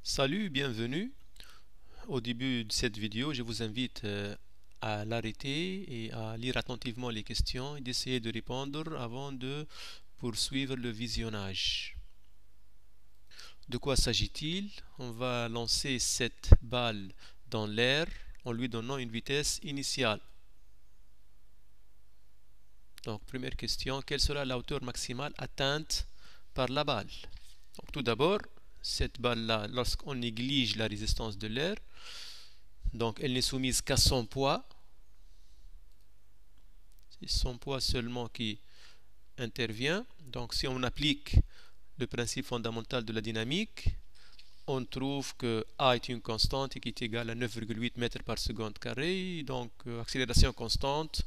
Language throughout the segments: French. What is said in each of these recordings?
Salut, bienvenue. Au début de cette vidéo, je vous invite à l'arrêter et à lire attentivement les questions et d'essayer de répondre avant de poursuivre le visionnage. De quoi s'agit-il? On va lancer cette balle dans l'air en lui donnant une vitesse initiale. Donc, première question, quelle sera la hauteur maximale atteinte par la balle? Donc, tout d'abord, cette balle-là, lorsqu'on néglige la résistance de l'air, donc elle n'est soumise qu'à son poids. C'est son poids seulement qui intervient. Donc si on applique le principe fondamental de la dynamique, on trouve que A est une constante et qui est égale à 9,8 mètres par seconde carré. Donc accélération constante,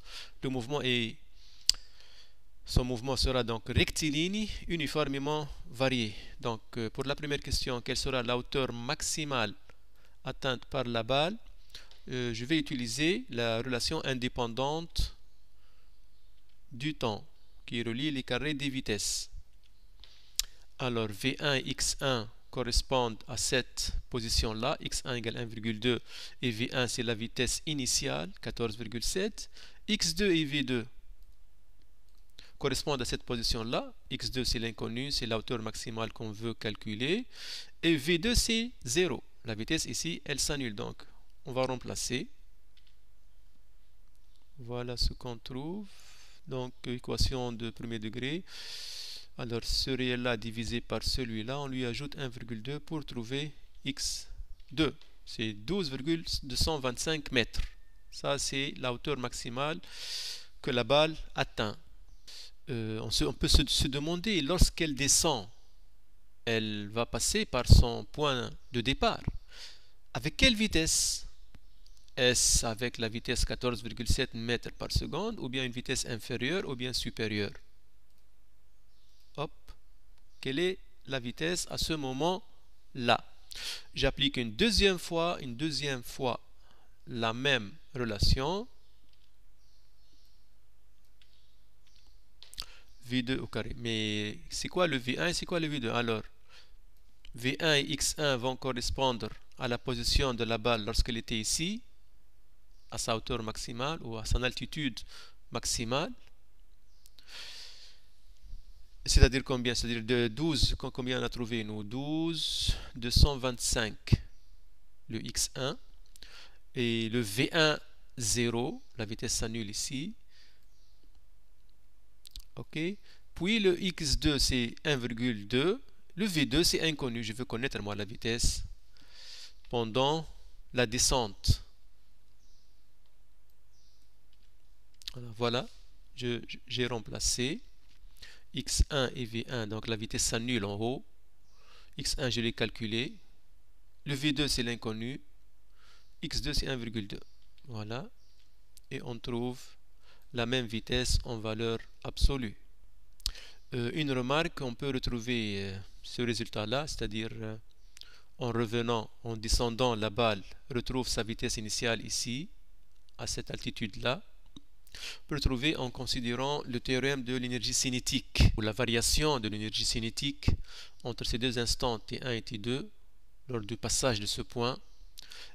son mouvement sera donc rectiligne, uniformément varié. Donc pour la première question, quelle sera la hauteur maximale atteinte par la balle? Je vais utiliser la relation indépendante du temps qui relie les carrés des vitesses. Alors V1 et X1 correspondent à cette position-là, X1 égale 1,2 et V1 c'est la vitesse initiale, 14,7. X2 et V2 correspondent à cette position-là, X2 c'est l'inconnu, c'est la hauteur maximale qu'on veut calculer, et V2 c'est 0. La vitesse ici, elle s'annule donc. On va remplacer. Voilà ce qu'on trouve. Donc, équation de premier degré. Alors, ce réel-là divisé par celui-là, on lui ajoute 1,2 pour trouver x2. C'est 12,225 mètres. Ça, c'est la hauteur maximale que la balle atteint. On peut se demander, lorsqu'elle descend, elle va passer par son point de départ. Avec quelle vitesse? Est-ce avec la vitesse 14,7 mètres par seconde ou bien une vitesse inférieure ou bien supérieure? Hop, quelle est la vitesse à ce moment-là? J'applique une deuxième fois la même relation. V2 au carré. Mais c'est quoi le V1 et c'est quoi le V2? Alors, V1 et X1 vont correspondre à la position de la balle lorsqu'elle était ici, à sa hauteur maximale ou à son altitude maximale. C'est-à-dire combien? C'est-à-dire de 12, combien on a trouvé nous? 12, 225, le X1. Et le V1, 0, la vitesse s'annule ici. Ok. Puis le X2, c'est 1,2. Le V2, c'est inconnu. Je veux connaître moi la vitesse pendant la descente. Voilà, j'ai remplacé X1 et V1, donc la vitesse s'annule en haut. X1, je l'ai calculé. Le V2, c'est l'inconnu. X2, c'est 1,2. Voilà. Et on trouve la même vitesse en valeur absolue. Une remarque, on peut retrouver ce résultat-là, c'est-à-dire en revenant, en descendant, la balle retrouve sa vitesse initiale ici, à cette altitude-là. On peut le trouver en considérant le théorème de l'énergie cinétique, ou la variation de l'énergie cinétique entre ces deux instants T1 et T2, lors du passage de ce point,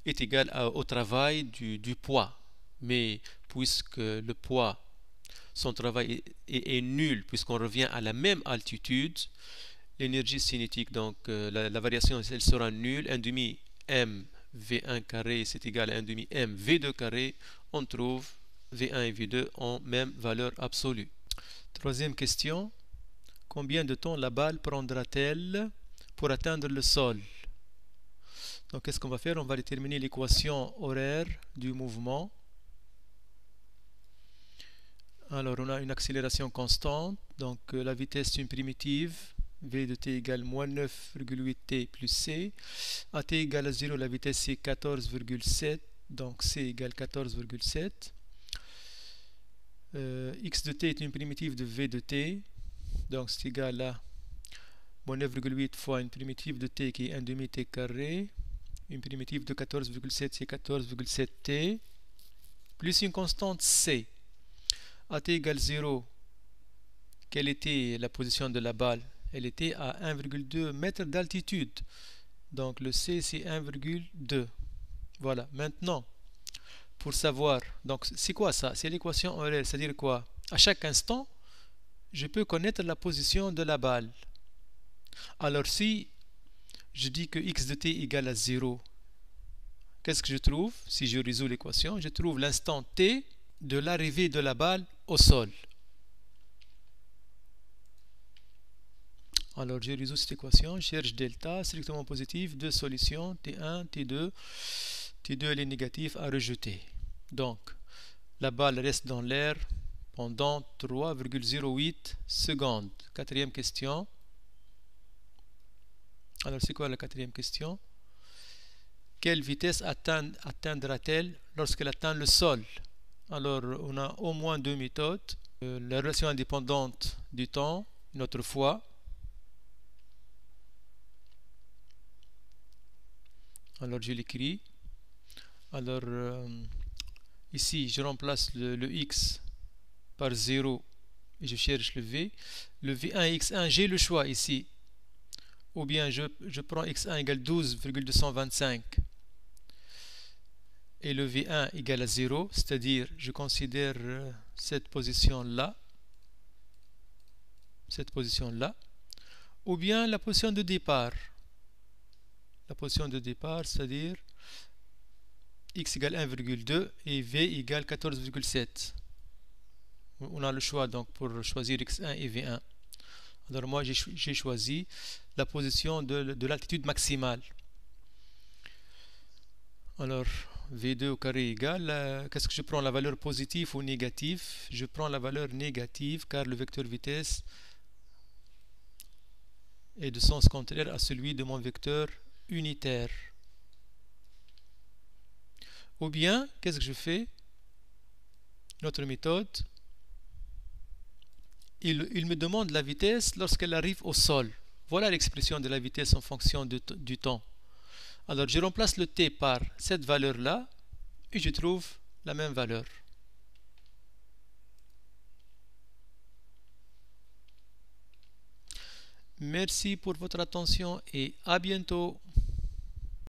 est égale au travail du poids. Mais puisque le poids, son travail est nul, puisqu'on revient à la même altitude, l'énergie cinétique, donc la variation, elle sera nulle. 1 demi m V1 carré, c'est égal à 1 demi m V2 carré. On trouve V1 et V2 en même valeur absolue. Troisième question. Combien de temps la balle prendra-t-elle pour atteindre le sol? Donc, qu'est-ce qu'on va faire? On va déterminer l'équation horaire du mouvement. Alors, on a une accélération constante. Donc, la vitesse est une primitive. V de t égale moins 9,8 t plus c. À t égale à 0, la vitesse c'est 14,7. Donc, c égale 14,7. X de t est une primitive de V de t. Donc, c'est égal à moins 9,8 fois une primitive de t qui est 1 demi t carré. Une primitive de 14,7 c'est 14,7 t. Plus une constante c. À t égale 0, quelle était la position de la balle? Elle était à 1,2 mètres d'altitude. Donc le c c'est 1,2. Voilà, maintenant pour savoir, donc c'est quoi ça? C'est l'équation Euler, c'est-à-dire quoi? À chaque instant, je peux connaître la position de la balle. Alors si je dis que x de t égale à 0, qu'est-ce que je trouve? Si je résous l'équation, je trouve l'instant t de l'arrivée de la balle au sol. Alors je résous cette équation, je cherche delta strictement positif, deux solutions, T1, T2. T2 elle est négative à rejeter. Donc la balle reste dans l'air pendant 3,08 secondes. Quatrième question. Alors c'est quoi la quatrième question? Quelle vitesse atteindra-t-elle lorsqu'elle atteint le sol? Alors on a au moins deux méthodes. La relation indépendante du temps, une autre fois. Alors je l'écris. Alors ici je remplace le x par 0 et je cherche le v. Le v1 et x1, j'ai le choix ici. Ou bien je prends x1 égale 12,225 et le v1 égale à 0, c'est-à-dire je considère cette position-là, ou bien la position de départ. La position de départ, c'est-à-dire x égale 1,2 et v égale 14,7. On a le choix donc pour choisir x1 et v1. Alors moi j'ai choisi la position de l'altitude maximale. Alors v2 au carré égale, qu'est-ce que je prends, la valeur positive ou négative? Je prends la valeur négative car le vecteur vitesse est de sens contraire à celui de mon vecteur unitaire. Ou bien, qu'est-ce que je fais? Notre méthode, il me demande la vitesse lorsqu'elle arrive au sol. Voilà l'expression de la vitesse en fonction du temps. Alors je remplace le t par cette valeur-là et je trouve la même valeur. Merci pour votre attention et à bientôt.